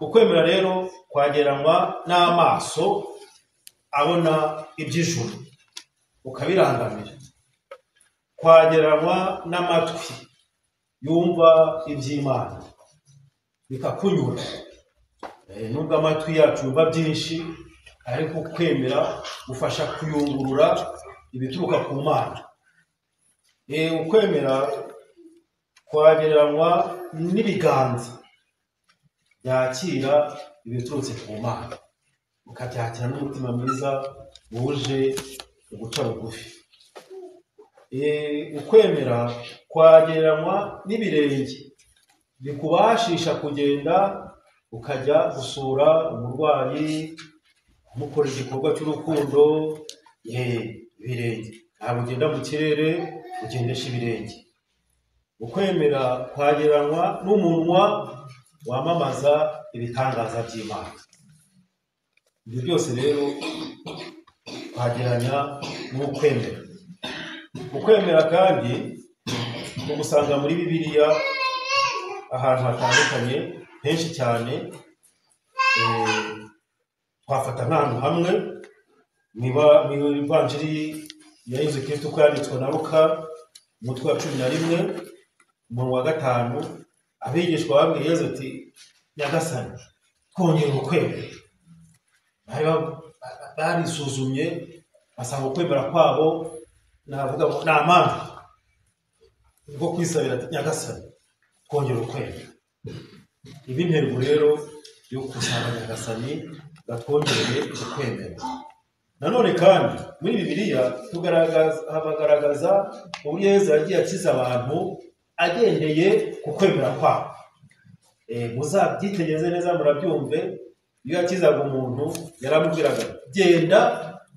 ukwemera rero kwageranwa n'amaso abona iby'ijuru ukabirangamira, kwageranwa n'amatwi yumva iby'Imana bikakunyura. Nubwo amatwi yacu yumva byinshi, ariko kwemera gufasha kuyungurura ibituruka ku Mana. Ukwemera kwageranwa n'ibiganza byakira ibiturutse ku Mana, ukabyakira n'umutima mwiza wuje uguca bugufi. Ukwemera kwageranwa n'ibirenge bikubashisha kugenda ukajya gusura umurwayi, umukora igikorwa cy'urukundo. Ibirenge ntabwo ugenda mu kirere, ugendesha ibirenge. Ukwemera kwageranwa n'umunwa wamamaza ibitangaza by'Imana. Ibyo byose rero kwageranya n'ukwemera. Ukwemera kandi ugusanga muri Bibiliya ahantu hatandukanye henshi cyane. Twafata nk'ahantu hamwe mu Ivanjiri ya Yezu Kristo uko yanditswe na Luka, umutwe wa 11 umurongo wa 5. Abigishwa babwiye Yezu ati, Nyagasani, twongere ukwemera. Barisuzumye basanga ukwemera kwabo navuga ngo nta mpamvu bwo kwisabira ati, Nyagasani, twongere ukwemera. Ibi ntego rero yo kusanga Nyagasani gatwongereye ukwemera. Nanone kandi muri Bibiliya hagaragaza uburyo Yezu yagiye akiza abantu agendeye ku kwemera kwabo. Muzabyitegereze neza murabyumve. Iyo yakizaga umuntu yaramubwiraga, genda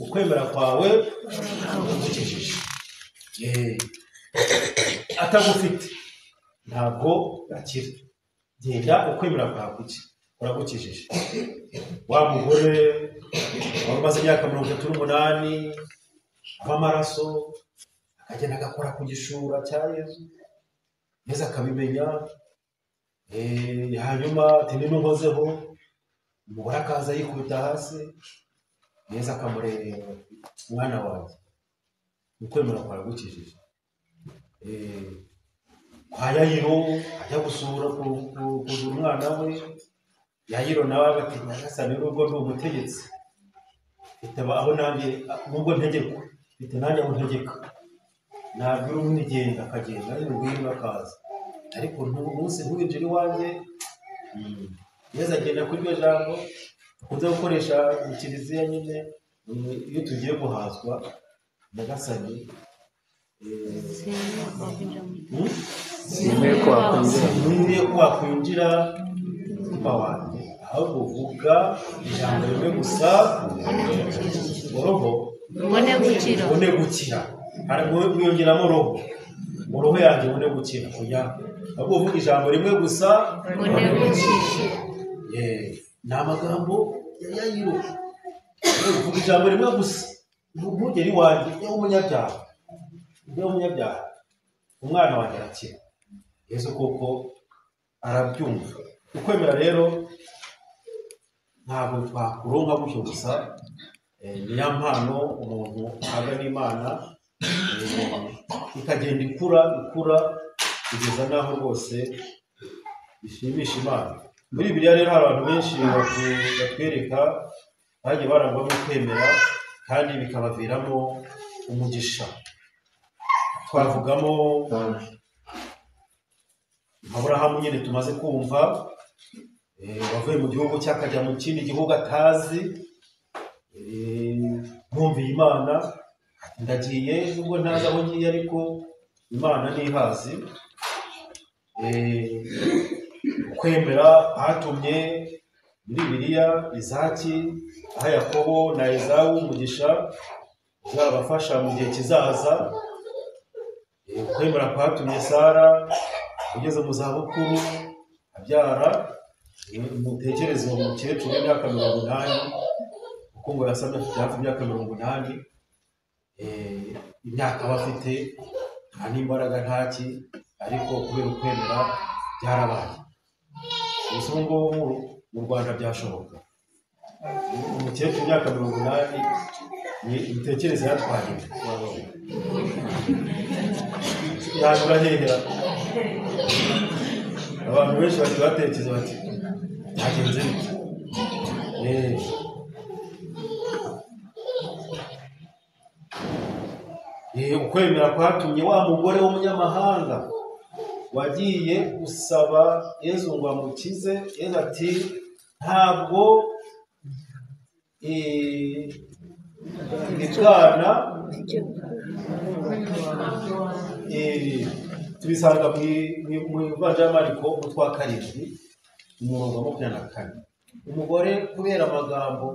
ukwemera kwawe kugukijije. Atagufite ntabwo akira. Genda ukwemera kwawe kuragukijije. Wa mugore wari umaze imyaka 38 amaraso akagenda agakora ku gishura cya Yezu, Yezu akabimenya. Hanyuma ati, nkozeho. Umugore akaza yikubita hasi, Yezu akamureba, mwana wanjye, ukwemera kuragukijije. Kwa Yayiro ajya gusura kuzura umwana we, Yayiro nawe ati, Nyagasani, nubwo ndi umutegetsi, bitaba aho nanjye nubwo ntegekwa, bite nanjye aho ntegeka, nabwira umwigenda akagenda, ari ngwino akaza, ariko umunsi ntuwinjire iwanjye. Yezu agenda kuri iryo jambo akunze gukoresha mu Kiliziya nyine iyo tugiye guhazwa, Nyagasani, simwe kwakwinjira mutima wanjye, ahubwo uvuga ijambo rimwe gusa, roho ubone gukira. Mwiyongeramo roho, mu roho yanjye ubone gukira. Ahubwo uvuga ijambo rimwe gusa, ubone gukira. Ni amagambo ya Yayiro. Uvuga ijambo rimwe gusa, ntugere iwanjye, ujye umunyabyaha, umwana wanjye arakira. Yezu koko arabyumva. Ukwemera rero ntabwo twakuronka gutyo gusa, ni ya mpano umuntu ahabwa n'Imana, ikagenda ikura kugeza n'aho rwose bishimisha Imana. Muri Bibiliya rero hari abantu benshi batwereka bagiye barangwa no kwemera kandi bikabaviramo umugisha. Twavugamo Aburahamu nyine tumaze kumva, wavuye mu gihugu cyakajya mu kindi gihugu atazi, mwumviye Imana, ndagiye nubwo ntazi aho ngiye ariko Imana ntihazi. Kwemera hatumye muri Bibiliya Izaki aha Yakobo na Ezawu umugisha uzabafasha mu gihe kizaza. Kwemera kwatumye Sara ugeze mu zabukuru abyara. Mutekereze uwo mukecuru w'imyaka 80 kuko ngo yasamye afite hafi imyaka 80, imyaka bafite nta n'imbaraga ntaki, ariko kubera ukwemera byarabaye. Gusa ngo mu Rwanda byashoboka. Umukecuru imyaka 80 ni imitekerereze yatwaye yanyura hehera. Abantu benshi bari batekereza bati byagenze bite. Ukwemera kwatumye wa mugore w'umunyamahanga wagiye gusaba Yezu ngo amukize. Yezu ati ntabwo ibibwana tubisanga mu Ivanjiri ya Mariko umutwe wa 7 umurongo wa 24. Umugore kubera amagambo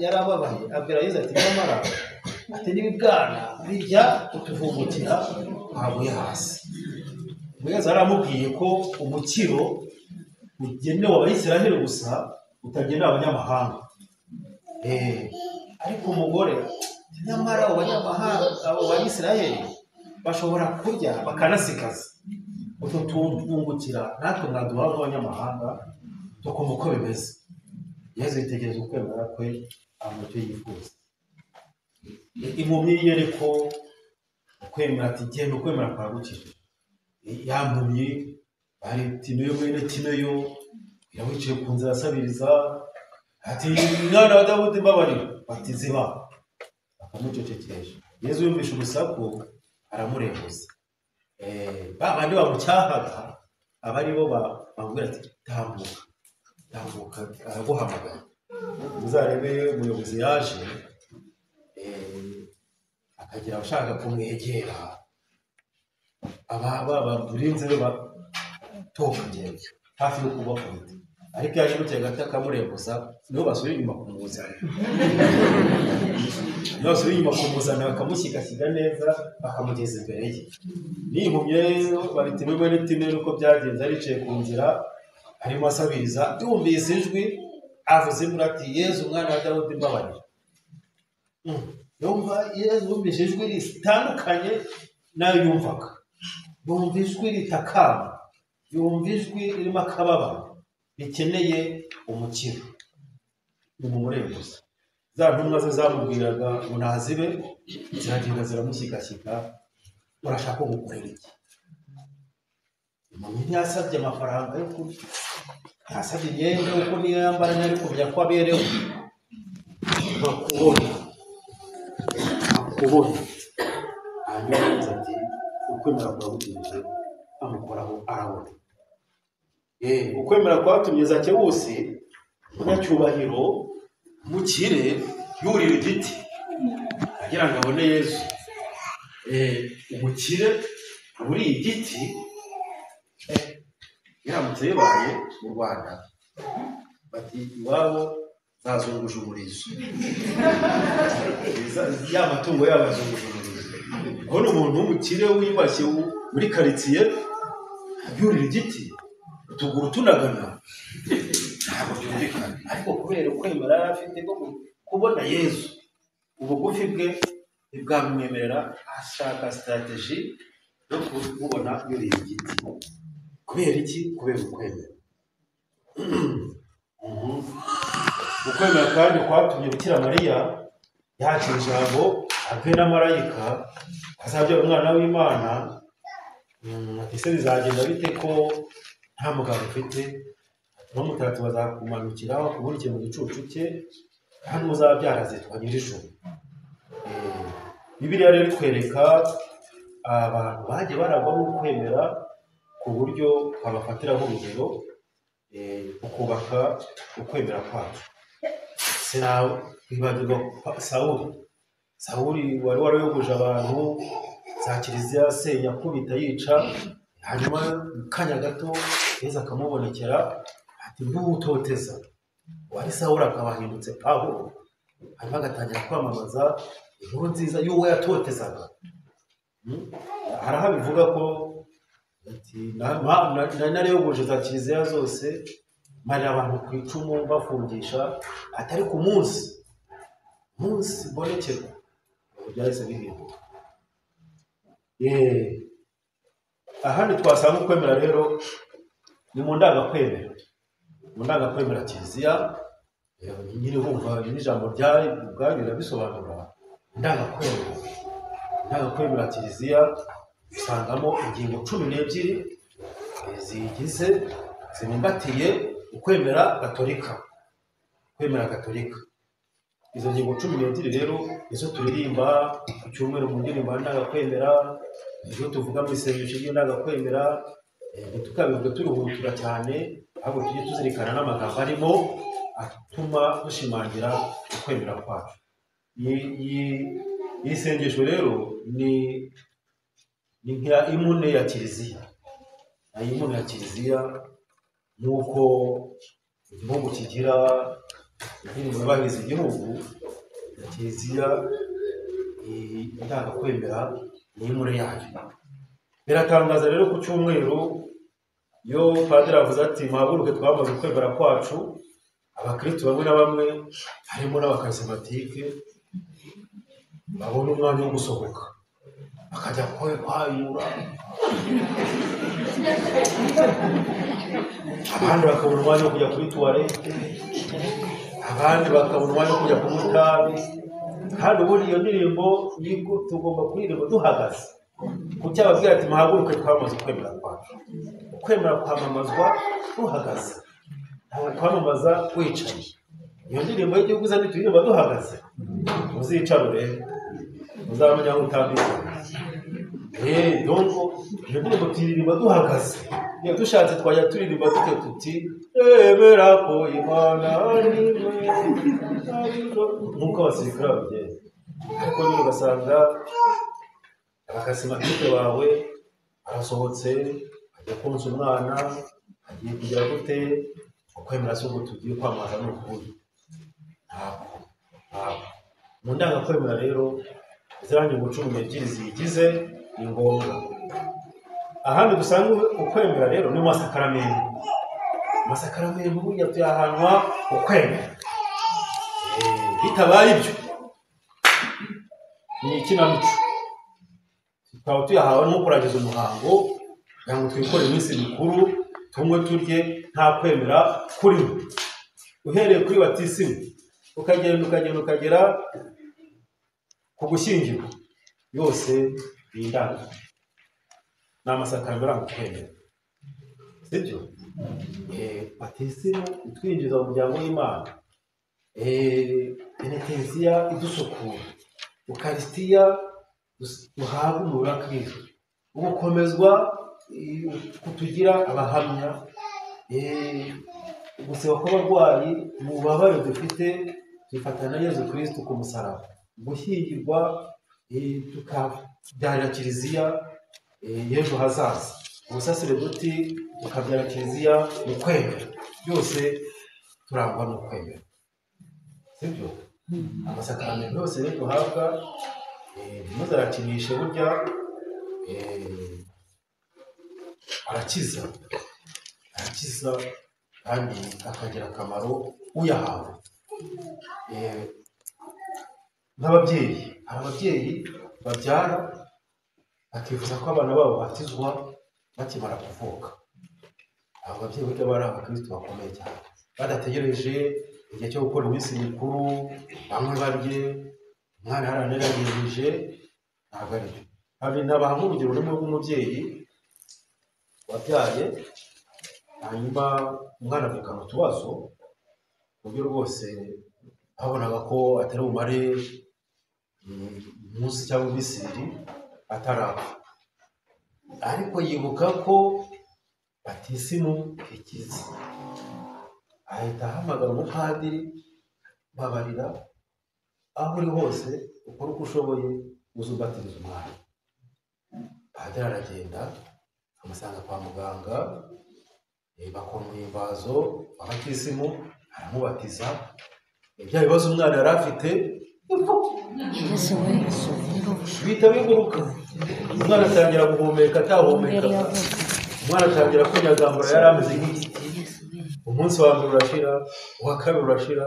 yarababaye abwira Yezu ati nyamara ati n'ibibwana bijya kutuvungukira haguye hasi. Yezu aramubwiye ko umukiro ugenewe Abayisiraheli gusa utagenewe abanyamahanga. Ariko umugore nyamara abanyamahanga abo Bayisiraheli bashobora kurya bakanasigaza utwo tuvungukira natwe mwaduha abanyamahanga tukumva uko bimeze. Yezu yitegereza ukwemera kwe amucyo yifuza. Impumyi yereko ukwemera ati genda ukwemera kwagukije. Yampumyi bari Timeyo mwene Timeyo yawicaye ku nzira asabiriza ati mwana wa Dawudi mbabarira. Ati ziba akamucecekesha. Yezu yumvisha urusaku aramurebuza. Babandi bamucyahaga abari bo bamubwira ati tambuka araguhamagara. Uzarebe umuyobozi yaje akagira abashaka kumwegera baburinze batokagenda hafi yo kubakubita. Ariko yaje gutya gata akamurebuza niho basubira inyuma kumuzana. Bakamushyigasiga neza bakamugeza imbere ye. N'impumyi rero bari Timeyo n'Timeyo uko byagenze aricaye ku nzira arimo asabiriza yumvise ijwi avuze muri ati Yezu mwana wa Dawudi mbabarira. Yumva Yezu yumvise ijwi ritandukanye nayo yumvaga. Yumva ijwi ritakamba, yumva ijwi ririmo akababaro bikeneye umukiro. Ni mu murembuza. Za ntumwa ze zamubwiraga ngo nazibe ziragenda ziramushyigashyiga. Urashaka gukorera iki? Umuntu ntiyasabye amafaranga yo kurya, ntiyasabye imyenda uko niyo yambara ntari kumenya ko aberewe. Bakubona hanyuma yagize ati ukwemera kwagukije amukoraho arabona. Ukwemera kwatumye Zakewusi umunyacyubahiro mukire yurira igiti agira ngo abone Yezu. Umukire muri igiti yaramutse bibaye mu Rwanda bati iwabo zazunguje umurizo. Ya matungo yabazunguje umurizo. Aho umuntu w'umukire wibashye muri karitsiye yurira igiti utuguru tunagana ntabwo byumvikana. Ariko kubera ukwemera afite bwo kubona Yezu ubugufi bwe bwamwemerera ashaka strategy yo kubona yuriye igiti. Kubera iki? Kubera ukwemera. Ukwemera kandi kwatumye Bikira Mariya yakira ijambo abwe na marayika azabyara umwana w'Imana. Ati se bizagenda bite ko nta mugabo ufite? N'umutatu bazakumanukiraho kuburikiye mu gicucu cye kandi muzabyara zitwa Nyirijuru. Bibiliya rero itwereka abantu bagiye baragwa mu kwemera ku buryo abafatiraho urugero ukubaka ukwemera kwacu. Sinawe kwibagirwa Sawuli wari warayoboje abantu za kiliziya asenya akubita yica. Hanyuma kanya gato Yezu akamubonekera ati ntutoteza. Wari Sawuli akabahindutse Pawulo. Hanyuma agatangira kwamamaza inkuru nziza y'uwo yatotezaga. Hari aho bivuga ko ati narayoboje za kiliziya zose mari abantu ku icumu bafungisha atari ku munsi mbonekera byahise bihinduka. Ahandi twasanga ukwemera rero ni mu ndangakwemera. mu ndangakwemera kiliziya nyine wumva n'ijambo ryari ubwabyo birabisobanura. Indangakwemera kiliziya usangamo ingingo 12 zigize zibumbatiye ukwemera gatolika. Izo ngingo 12 rero izo turirimba ku cyumweru mu ndirimbo ndangakwemera, izo tuvuga mu isengesho ry'indangakwemera, tukabirwa turuhutura cyane, ahubwo tujye tuzirikana n'amagambo arimo atuma dushimangira ukwemera kwacu. Iyi sengesho rero ni nka imune ya kiliziya. Imune ya kiliziya nuko igihugu kigira indirimbo y'abahize igihugu, kiliziya indangakwemera ni imune yayo. Biratangaza rero ku cyumweru iyo padiri avuze ati muhaguruke twamaze kwemera kwacu, abakristo bamwe na bamwe harimo n'abakarismatike babona umwanya wo gusohoka bakajya kwayura, abandi bakabona umwanya wo kujya kuri tuwarete, abandi bakabona umwanya wo kujya ku mutabi. Kandi ubundi iyo ndirimbo tugomba kuririmba duhagaze, kuko ababwira ati muhaguruke twamaze kwemera kwacu. Ukwemera kwamamazwa duhagaze, ntabwo kwamamaza wicaye. Iyo ndirimbo y'igihugu izandi turirimba duhagaze, muzicara rero muzamenya aho utambika. Donc iyo ndirimbo turirimba duhagaze. Iyo dushatse twajya turirimba dute tuti emera ko Imana ari we, nk'uko abasirikare babigenza. Ariko rero ugasanga abakasimatike bawe arasohotse ajya konsa umwana, agiye kugira gute, ukwemera si ubwo tugiye kwamaza n'ukuri. Ntabwo mu ndangakwemera rero ziriya ngingo 12 zigize ni ngombwa. Ahandi dusanga ukwemera rero ni mu masakaramentu. Amasakaramentu burya tuyahanwa ukwemera. Bitabaye ibyo ni ikinamico, tukaba tuyahawe no kurangiza umuhango kugira ngo twikore iminsi mikuru, tunywe turye, nta kwemera kuri uhereye kuri batisimu ukagera ku gushyingirwa, yose bindanga ni amasakaramentu aranga ukwemera, sibyo? Batisimu itwinjiza mu muryango w'Imana, penetensiya idusukura, ukarisitiya duhabwa umubiri wa Kristo, ugukomezwa kutugira abahamya, guseba kw'abarwayi mu bubabare dufite tufatana na Yezu Kristo ku musaraba, gushyingirwa tukabyarira kiliziya y'ejo hazaza, ubusaseredoti tukabyara kiliziya mu kwemera. Byose turangwa no kwemera, sibyo? Amasakaramentu yose rero duhabwa ntuzarakinishe, burya arakiza kandi akagira akamaro uyahawe. Nk'ababyeyi, hari ababyeyi babyara bakifuza ko abana babo batizwa bakimara kuvuka. Abo babyeyi burya bari abakristo bakomeye cyane, badategereje igihe cyo gukora iminsi mikuru bamwe barye, umwana yaranerageje, ntabwo ari byo. Hari nabaha nk'urugero rumwe rw'umubyeyi wabyaye, hanyuma umwana avuka mu tubazo, ku buryo rwose babonaga ko atari bumare umunsi cyangwa iminsi 2 atarapfa. Ariko yibuka ko batisimu ikize, ahita ahamagara umupadiri, babarira aho uri hose ukora uko ushoboye uzubatiriza umwana. Padiri aragenda amusanga kwa muganga, bakora umuhimbazo w'abatisimu, aramubatiza. Ibya bibazo umwana yari afite bihita biguruka, umwana atangira guhumeka atahumeka, umwana atangira kwinyagambura, yari ameze nk'igiti. Umunsi wa mbere urashira, uwa kabiri urashira,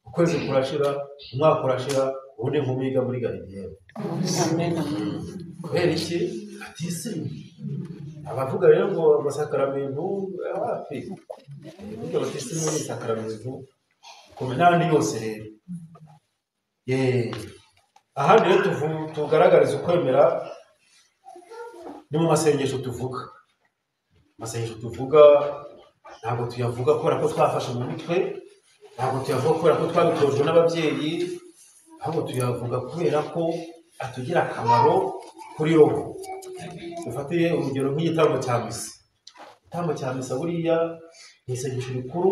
ukwezi kurashira, umwaka urashira, ubundi nk'umiga muri Galileo. Kubera iki? batisimu abavuga rero ngo amasakaramentu wapi burya batisimu ni isakaramentu kumenya n'andi yose rero ahandi rero tugaragariza ukwemera ni mu masengesho tuvuga ntabwo tuyavuga kubera ko twafashe mu mitwe, ntabwo tuyavuga kubera ko twabitojwe n'ababyeyi, ahubwo tuyavuga kubera ko atugira akamaro kuri roho. Dufatiye urugero nk'igitambo cya misa. Igitambo cya misa buriya ni isengesho rikuru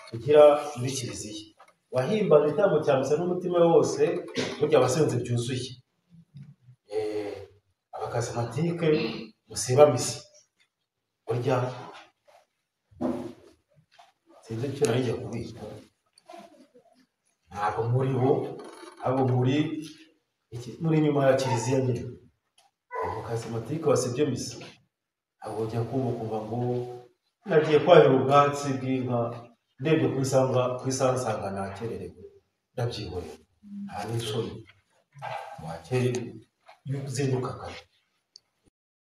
tugira muri kiliziya. Wahimbaje igitambo cya misa n'umutima wose burya abasenze byuzuye. Abakarismatike musiba misa burya sinzi icyo narijya kubika, ntabwo muri bo abo muri nyuma ya kiliziya nyine. Abakarismatike basibye misa abo ujya kumva ngo nagiye kwahira ubwatsi bw'inka ndebye ku isansanga nakererewe ndabyihorera nta n'isoni wakerewe uzinduka kare